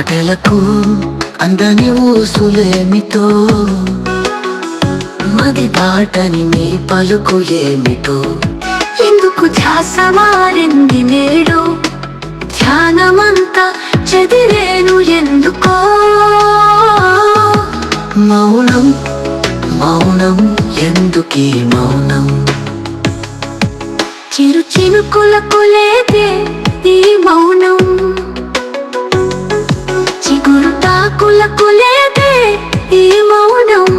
మాటలకు అందని ఊసులేమిటో, మది బాటని నీ పలుకు ఏమిటో, ఎందుకు ధ్యాస మారింది నేడు, ధ్యానమంతా చెదిరేను ఎందుకో. మౌనం మౌనం ఎందుకీ మౌనం, చిరు చినుకులకు లేదే ఈ మౌనం, చిగురు తాకులకు లేదే ఈ మౌనం,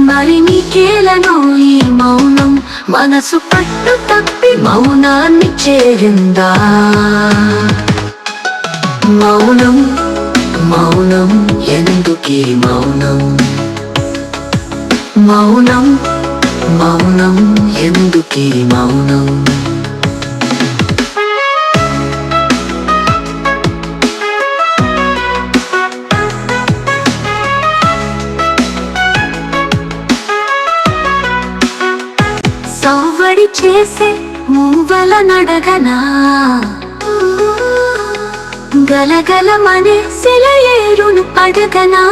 మరి నీకేలను ఈ మౌనం, మనసు పట్టు తప్పి మౌనాన్ని చేరిందా. మౌనం మౌనం ఎందుకీ మౌనం, మౌనం మౌనం ఎందుకీ మౌనం. సవ్వడి చేసే మూవల నడగనా, గలగలమనే సెలయేరును అడగనా,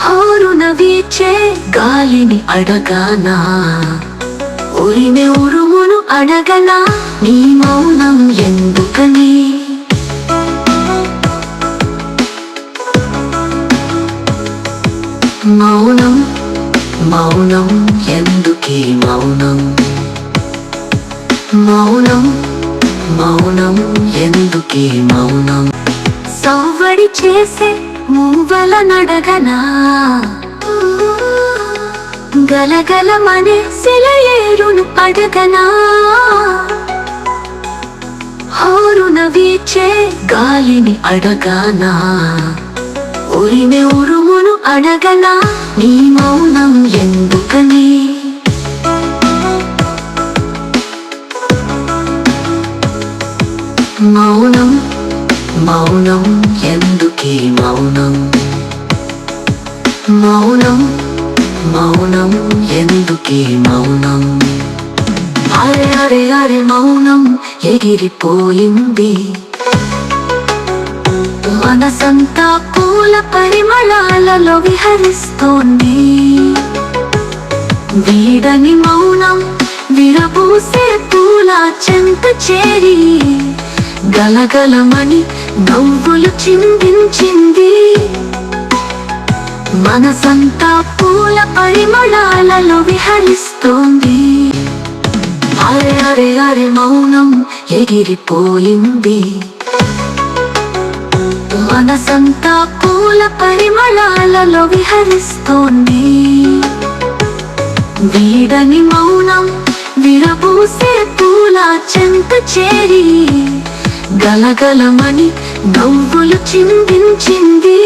హోరున వీచే గాలిని అడగనా, ఉరిమే ఉరుమును అడగనా, నీ మౌనం ఎందుకని. మౌనం మౌనం ఎందుకీ మౌనం, మౌనం మౌనం ఎందుకీ మౌనం. సవ్వడి చేసే మూవల నడగనా, గలగలమనే సెలయేరును అడగనా, హోరున వీచే గాలిని అడగనా, ఉరిమే ఉరుమును అడగనా, నీ మౌనం ఎందుకని. మౌనం మౌనం ఎందుకీ మౌనం, మౌనం మౌనం ఎందుకీ మౌనం. అరే అరే అరే మౌనం ఎగిరిపోయింది, మనసంతా పూల పరిమళాలలో విహరిస్తోంది. వీడని మౌనం విరబూసే పూల చెంత చేరి, గలగలమని నవ్వులు చిందించింది. మనసంతా పూల పరిమళాలలో విహరిస్తోంది. అరే అరే అరే మౌనం ఎగిరిపోయింది, మనసంతా పూల పరిమళాలలో విహరిస్తోంది. వీడని మౌనం విరబూసే పూల చెంత చేరి, గలగలమని నవ్వులు చిందించింది.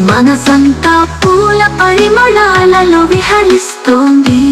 మనసంతా పూల పరిమళాలలో విహరిస్తోంది.